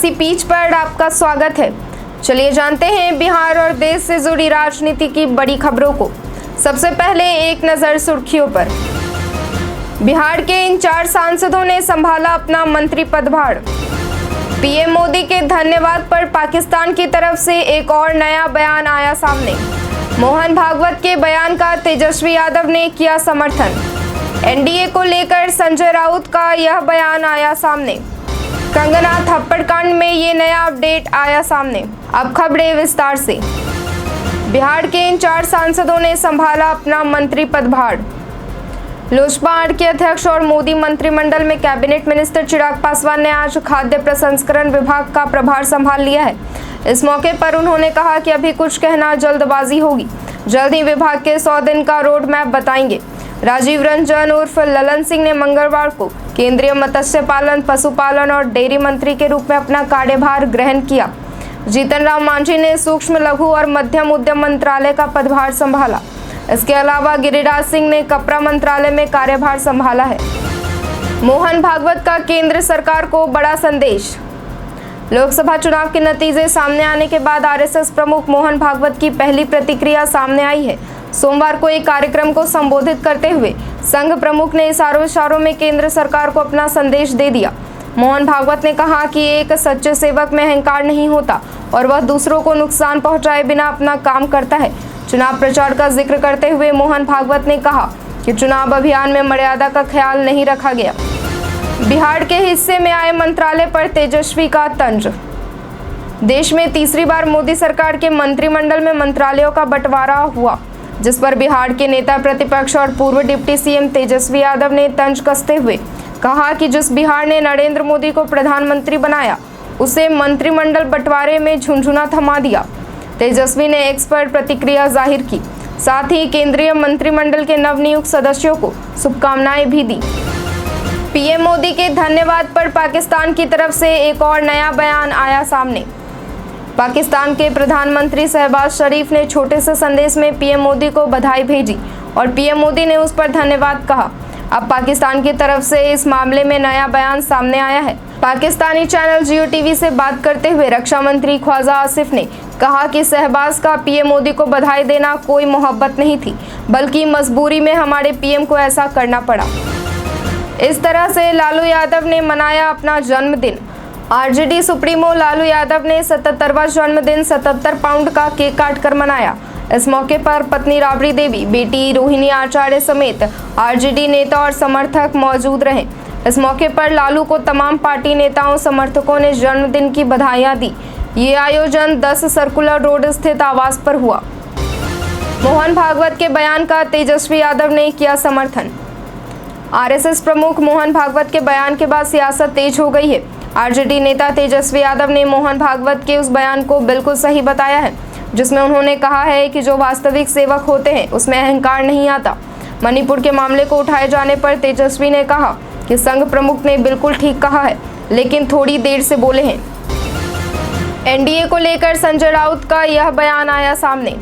सियासी पिच पर आपका स्वागत है। चलिए जानते हैं बिहार और देश से जुड़ी राजनीति की बड़ी खबरों को। सबसे पहले एक नजर सुर्खियों पर। बिहार के इन 4 सांसदों ने संभाला अपना मंत्री पदभार। पीएम मोदी के धन्यवाद पर पाकिस्तान की तरफ से एक और नया बयान आया सामने। मोहन भागवत के बयान का तेजस्वी यादव ने किया समर्थन। एनडीए को लेकर संजय राउत का यह बयान आया सामने। कंगना थप्पड़ कांड में ये नया अपडेट आया सामने। अब खबरें विस्तार से। बिहार के इन 4 सांसदों ने संभाला अपना मंत्री पदभार। लोजपा के अध्यक्ष और मोदी मंत्रिमंडल में कैबिनेट मिनिस्टर चिराग पासवान ने आज खाद्य प्रसंस्करण विभाग का प्रभार संभाल लिया है। इस मौके पर उन्होंने कहा कि अभी कुछ कहना जल्दबाजी होगी, जल्द ही विभाग के 100 दिन का रोड मैप बताएंगे। राजीव रंजन उर्फ ललन सिंह ने मंगलवार को केंद्रीय मत्स्य पालन, पशुपालन और डेयरी मंत्री के रूप में अपना कार्यभार ग्रहण किया। जीतन राम मांझी ने सूक्ष्म, लघु और मध्यम उद्यम मंत्रालय का पदभार संभाला। इसके अलावा गिरिराज सिंह ने कपड़ा मंत्रालय में कार्यभार संभाला है। मोहन भागवत का केंद्र सरकार को बड़ा संदेश। लोकसभा चुनाव के नतीजे सामने आने के बाद आरएसएस प्रमुख मोहन भागवत की पहली प्रतिक्रिया सामने आई है। सोमवार को एक कार्यक्रम को संबोधित करते हुए संघ प्रमुख ने इशारों में केंद्र सरकार को अपना संदेश दे दिया। मोहन भागवत ने कहा कि एक सच्चे सेवक में अहंकार नहीं होता और वह दूसरों को नुकसान पहुंचाए बिना अपना काम करता है। चुनाव प्रचार का जिक्र करते हुए मोहन भागवत ने कहा कि चुनाव अभियान में मर्यादा का ख्याल नहीं रखा गया। बिहार के हिस्से में आए मंत्रालय पर तेजस्वी का तंज। देश में तीसरी बार मोदी सरकार के मंत्रिमंडल में मंत्रालयों का बंटवारा हुआ, जिस पर बिहार के नेता प्रतिपक्ष और पूर्व डिप्टी सीएम तेजस्वी यादव ने तंज कसते हुए कहा कि जिस बिहार ने नरेंद्र मोदी को प्रधानमंत्री बनाया, उसे मंत्रिमंडल बंटवारे में झुनझुना थमा दिया। तेजस्वी ने एक्स पर प्रतिक्रिया जाहिर की, साथ ही केंद्रीय मंत्रिमंडल के नवनियुक्त सदस्यों को शुभकामनाएं भी दी। पीएम मोदी के धन्यवाद पर पाकिस्तान की तरफ से एक और नया बयान आया सामने। पाकिस्तान के प्रधानमंत्री शहबाज शरीफ ने छोटे से संदेश में पीएम मोदी को बधाई भेजी और पीएम मोदी ने उस पर धन्यवाद कहा। अब पाकिस्तान की तरफ से इस मामले में नया बयान सामने आया है। पाकिस्तानी चैनल जियो टीवी से बात करते हुए रक्षा मंत्री ख्वाजा आसिफ ने कहा कि शहबाज का पीएम मोदी को बधाई देना कोई मोहब्बत नहीं थी, बल्कि मजबूरी में हमारे पीएम को ऐसा करना पड़ा। इस तरह से लालू यादव ने मनाया अपना जन्मदिन। आरजेडी सुप्रीमो लालू यादव ने 77वां जन्मदिन 77 पाउंड का केक काटकर मनाया। इस मौके पर पत्नी राबड़ी देवी, बेटी रोहिणी आचार्य समेत आरजेडी नेता और समर्थक मौजूद रहे। इस मौके पर लालू को तमाम पार्टी नेताओं समर्थकों ने जन्मदिन की बधाइयां दी। ये आयोजन 10 सर्कुलर रोड स्थित आवास पर हुआ। मोहन भागवत के बयान का तेजस्वी यादव ने किया समर्थन। आरएसएस प्रमुख मोहन भागवत के बयान के बाद सियासत तेज हो गई है। आरजेडी नेता तेजस्वी यादव ने मोहन भागवत के उस बयान को बिल्कुल सही बताया है, जिसमें उन्होंने कहा है कि जो वास्तविक सेवक होते हैं उसमें अहंकार नहीं आता। मणिपुर के मामले को उठाए जाने पर तेजस्वी ने कहा कि संघ प्रमुख ने बिल्कुल ठीक कहा है, लेकिन थोड़ी देर से बोले हैं। एनडीए को लेकर संजय राउत का यह बयान आया सामने।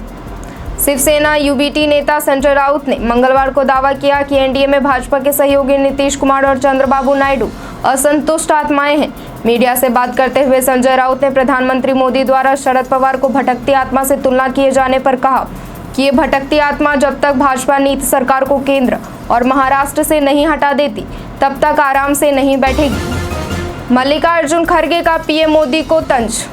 शिवसेना यूबीटी नेता संजय राउत ने मंगलवार को दावा किया कि एनडीए में भाजपा के सहयोगी नीतीश कुमार और चंद्रबाबू नायडू असंतुष्ट आत्माएं हैं। मीडिया से बात करते हुए संजय राउत ने प्रधानमंत्री मोदी द्वारा शरद पवार को भटकती आत्मा से तुलना किए जाने पर कहा कि ये भटकती आत्मा जब तक भाजपा नीति सरकार को केंद्र और महाराष्ट्र से नहीं हटा देती, तब तक आराम से नहीं बैठेगी। मल्लिकार्जुन खड़गे का पीएम मोदी को तंज।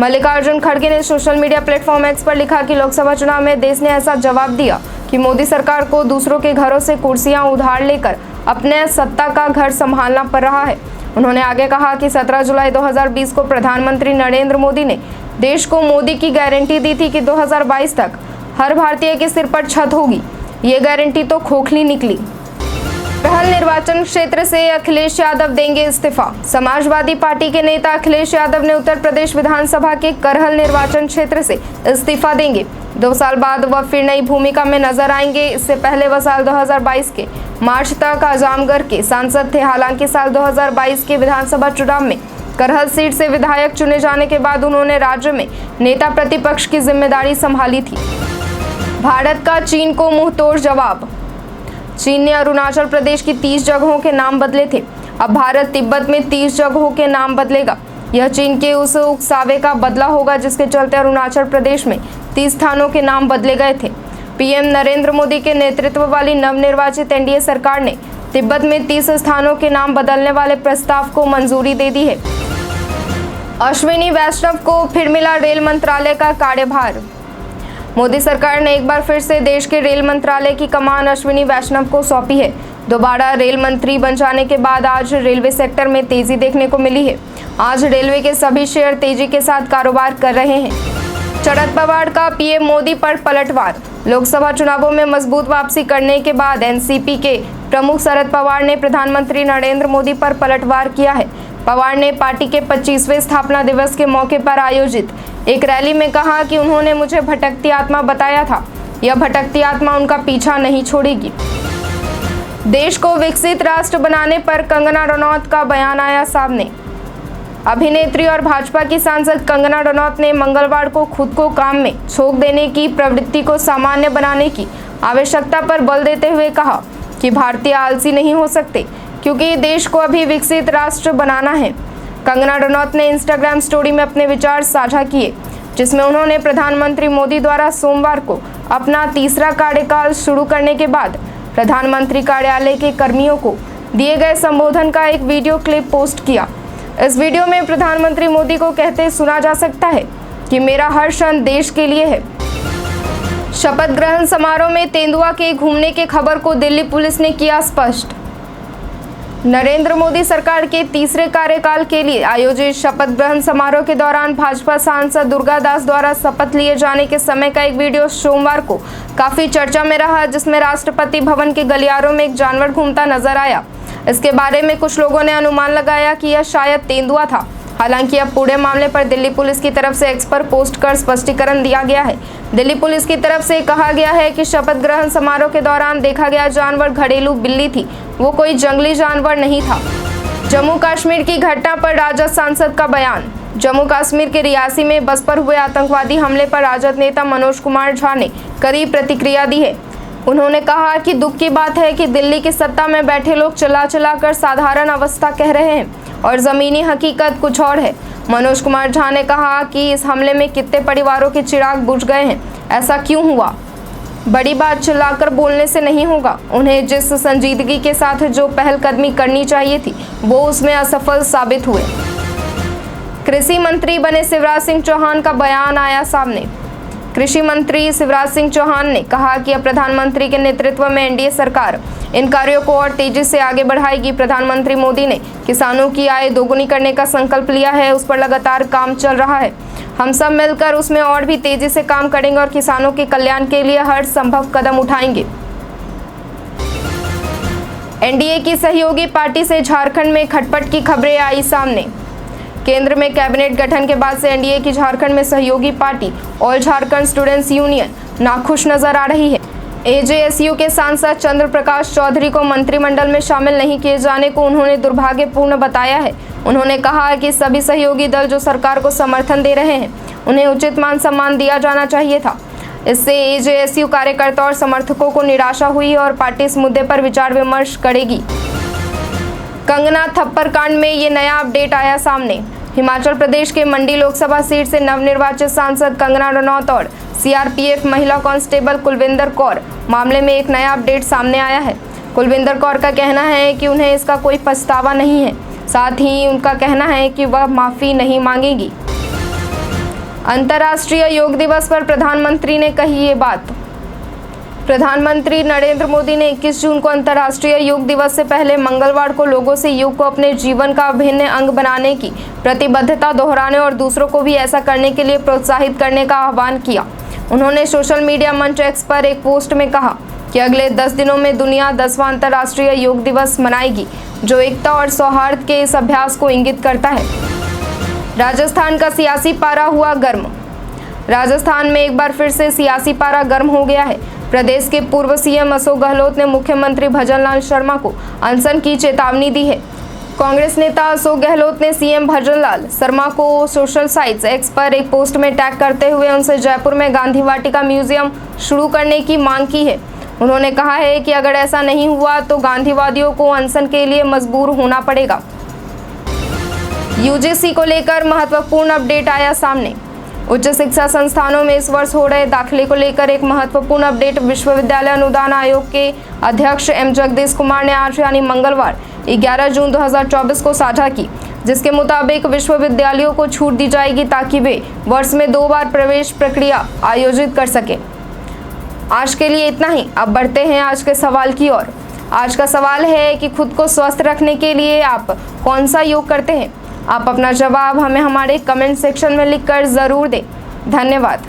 मल्लिकार्जुन खड़गे ने सोशल मीडिया प्लेटफॉर्म एक्स पर लिखा कि लोकसभा चुनाव में देश ने ऐसा जवाब दिया कि मोदी सरकार को दूसरों के घरों से कुर्सियां उधार लेकर अपने सत्ता का घर संभालना पड़ रहा है। उन्होंने आगे कहा कि 17 जुलाई 2020 को प्रधानमंत्री नरेंद्र मोदी ने देश को मोदी की गारंटी दी थी कि 2022 तक हर भारतीय के सिर पर छत होगी। ये गारंटी तो खोखली निकली। करहल निर्वाचन क्षेत्र से अखिलेश यादव देंगे इस्तीफा। समाजवादी पार्टी के नेता अखिलेश यादव ने उत्तर प्रदेश विधानसभा के करहल निर्वाचन क्षेत्र से इस्तीफा देंगे। 2 साल बाद वह फिर नई भूमिका में नजर आएंगे। इससे पहले वह साल 2022 के मार्च तक आजमगढ़ के सांसद थे। हालांकि साल 2022 के विधानसभा चुनाव में करहल सीट से विधायक चुने जाने के बाद उन्होंने राज्य में नेता प्रतिपक्ष की जिम्मेदारी संभाली थी। भारत का चीन को मुंहतोड़ जवाब। चीन ने अरुणाचल प्रदेश की 30 जगहों के नाम बदले थे। अब भारत तिब्बत में 30 जगहों के नाम बदलेगा। यह चीन के उस उकसावे का बदला होगा जिसके चलते अरुणाचल प्रदेश में 30 स्थानों के नाम बदले गए थे। पीएम नरेंद्र मोदी के नेतृत्व वाली नवनिर्वाचित एनडीए सरकार ने तिब्बत में 30 स्थानों के नाम बदलने वाले प्रस्ताव को मंजूरी दे दी है। अश्विनी वैष्णव को फिर मिला रेल मंत्रालय का कार्यभार। मोदी सरकार ने एक बार फिर से देश के रेल मंत्रालय की कमान अश्विनी वैष्णव को सौंपी है। दोबारा रेल मंत्री बन जाने के बाद आज रेलवे सेक्टर में तेजी देखने को मिली है। आज रेलवे के सभी शेयर तेजी के साथ कारोबार कर रहे हैं। शरद पवार का पीएम मोदी पर पलटवार। लोकसभा चुनावों में मजबूत वापसी करने के बाद एनसीपी के प्रमुख शरद पवार ने प्रधानमंत्री नरेंद्र मोदी पर पलटवार किया है। पवार ने पार्टी के 25वें स्थापना दिवस के मौके पर आयोजित एक रैली में कहा कि उन्होंने मुझे भटकती आत्मा बताया था। यह भटकती आत्मा उनका पीछा नहीं छोड़ेगी। देश को विकसित राष्ट्र बनाने पर कंगना रनौत का बयान आया सामने। अभिनेत्री और भाजपा की सांसद कंगना रनौत ने मंगलवार को खुद को काम में झोंक देने की प्रवृत्ति को सामान्य बनाने की आवश्यकता पर बल देते हुए कहा कि भारतीय आलसी नहीं हो सकते क्योंकि देश को अभी विकसित राष्ट्र बनाना है। कंगना रनौत ने इंस्टाग्राम स्टोरी में अपने विचार साझा किए, जिसमें उन्होंने प्रधानमंत्री मोदी द्वारा सोमवार को अपना तीसरा कार्यकाल शुरू करने के बाद प्रधानमंत्री कार्यालय के कर्मियों को दिए गए संबोधन का एक वीडियो क्लिप पोस्ट किया। इस वीडियो में प्रधानमंत्री मोदी को कहते सुना जा सकता है कि मेरा हर क्षण देश के लिए है। शपथ ग्रहण समारोह में तेंदुआ के घूमने की खबर को दिल्ली पुलिस ने किया स्पष्ट। नरेंद्र मोदी सरकार के तीसरे कार्यकाल के लिए आयोजित शपथ ग्रहण समारोह के दौरान भाजपा सांसद दुर्गा दास द्वारा शपथ लिए जाने के समय का एक वीडियो सोमवार को काफी चर्चा में रहा, जिसमें राष्ट्रपति भवन के गलियारों में एक जानवर घूमता नजर आया। इसके बारे में कुछ लोगों ने अनुमान लगाया कि यह शायद तेंदुआ था। हालांकि अब पूरे मामले पर दिल्ली पुलिस की तरफ से एक्स पर पोस्ट कर स्पष्टीकरण दिया गया है। दिल्ली पुलिस की तरफ से कहा गया है कि शपथ ग्रहण समारोह के दौरान देखा गया जानवर घरेलू बिल्ली थी, वो कोई जंगली जानवर नहीं था। जम्मू कश्मीर की घटना पर राजद सांसद का बयान। जम्मू कश्मीर के रियासी में बस पर हुए आतंकवादी हमले पर राजद नेता मनोज कुमार झा ने कड़ी प्रतिक्रिया दी है। उन्होंने कहा कि दुख की बात है कि दिल्ली की सत्ता में बैठे लोग चला कर साधारण अवस्था कह रहे हैं और जमीनी हकीकत कुछ और है। मनोज कुमार झा ने कहा कि इस हमले में कितने परिवारों के चिराग बुझ गए हैं, ऐसा क्यों हुआ? बड़ी बात चिल्लाकर बोलने से नहीं होगा। उन्हें जिस संजीदगी के साथ जो पहलकदमी करनी चाहिए थी वो उसमें असफल साबित हुए। कृषि मंत्री बने शिवराज सिंह चौहान का बयान आया सामने। कृषि मंत्री शिवराज सिंह चौहान ने कहा कि अब प्रधानमंत्री के नेतृत्व में एनडीए सरकार इन कार्यों को और तेजी से आगे बढ़ाएगी। प्रधानमंत्री मोदी ने किसानों की आय दोगुनी करने का संकल्प लिया है, उस पर लगातार काम चल रहा है। हम सब मिलकर उसमें और भी तेजी से काम करेंगे और किसानों के कल्याण के लिए हर संभव कदम उठाएंगे। एनडीए की सहयोगी पार्टी से झारखंड में खटपट की खबरें आई सामने। केंद्र में कैबिनेट गठन के बाद से एनडीए की झारखंड में सहयोगी party all Jharkhand students union नाखुश नजर आ रही है। एजेएसयू के सांसद चंद्र प्रकाश चौधरी को मंत्रिमंडल में शामिल नहीं किए जाने को उन्होंने दुर्भाग्यपूर्ण बताया है। उन्होंने कहा कि सभी सहयोगी दल जो सरकार को समर्थन दे रहे हैं उन्हें उचित मान सम्मान दिया जाना चाहिए था। इससे एजेएसयू कार्यकर्ता और समर्थकों को निराशा हुई और पार्टी इस मुद्दे पर विचार विमर्श करेगी। कंगना थप्पड़ कांड में ये नया अपडेट आया सामने। हिमाचल प्रदेश के मंडी लोकसभा सीट से नवनिर्वाचित सांसद कंगना रनौत और सीआरपीएफ महिला कांस्टेबल कुलविंदर कौर मामले में एक नया अपडेट सामने आया है। कुलविंदर कौर का कहना है कि उन्हें इसका कोई पछतावा नहीं है, साथ ही उनका कहना है कि वह माफी नहीं मांगेगी। अंतर्राष्ट्रीय योग दिवस पर प्रधानमंत्री ने कही ये बात। प्रधानमंत्री नरेंद्र मोदी ने 21 जून को अंतर्राष्ट्रीय योग दिवस से पहले मंगलवार को लोगों से योग को अपने जीवन का अभिन्न अंग बनाने की प्रतिबद्धता दोहराने और दूसरों को भी ऐसा करने के लिए प्रोत्साहित करने का आह्वान किया। उन्होंने सोशल मीडिया मंच एक्स पर एक पोस्ट में कहा कि अगले 10 दिनों में दुनिया 10वां अंतर्राष्ट्रीय योग दिवस मनाएगी, जो एकता और सौहार्द के इस अभ्यास को इंगित करता है। राजस्थान का सियासी पारा हुआ गर्म। राजस्थान में एक बार फिर से सियासी पारा गर्म हो गया है। प्रदेश के पूर्व सीएम अशोक गहलोत ने मुख्यमंत्री भजनलाल शर्मा को अनशन की चेतावनी दी है। कांग्रेस नेता अशोक गहलोत ने सीएम भजनलाल शर्मा को सोशल साइट्स एक्स पर एक पोस्ट में टैग करते हुए उनसे जयपुर में गांधी वाटिका म्यूजियम शुरू करने की मांग की है। उन्होंने कहा है कि अगर ऐसा नहीं हुआ तो गांधीवादियों को अनशन के लिए मजबूर होना पड़ेगा। यूजीसी को लेकर महत्वपूर्ण अपडेट आया सामने। उच्च शिक्षा संस्थानों में इस वर्ष हो रहे दाखिले को लेकर एक महत्वपूर्ण अपडेट विश्वविद्यालय अनुदान आयोग के अध्यक्ष एम जगदीश कुमार ने आज यानी मंगलवार 11 जून 2024 को साझा की, जिसके मुताबिक विश्वविद्यालयों को छूट दी जाएगी ताकि वे वर्ष में 2 बार प्रवेश प्रक्रिया आयोजित कर सके। आज के लिए इतना ही। अब बढ़ते हैं आज के सवाल की ओर। आज का सवाल है कि खुद को स्वस्थ रखने के लिए आप कौन सा योग करते हैं? आप अपना जवाब हमें हमारे कमेंट सेक्शन में लिखकर ज़रूर दें। धन्यवाद।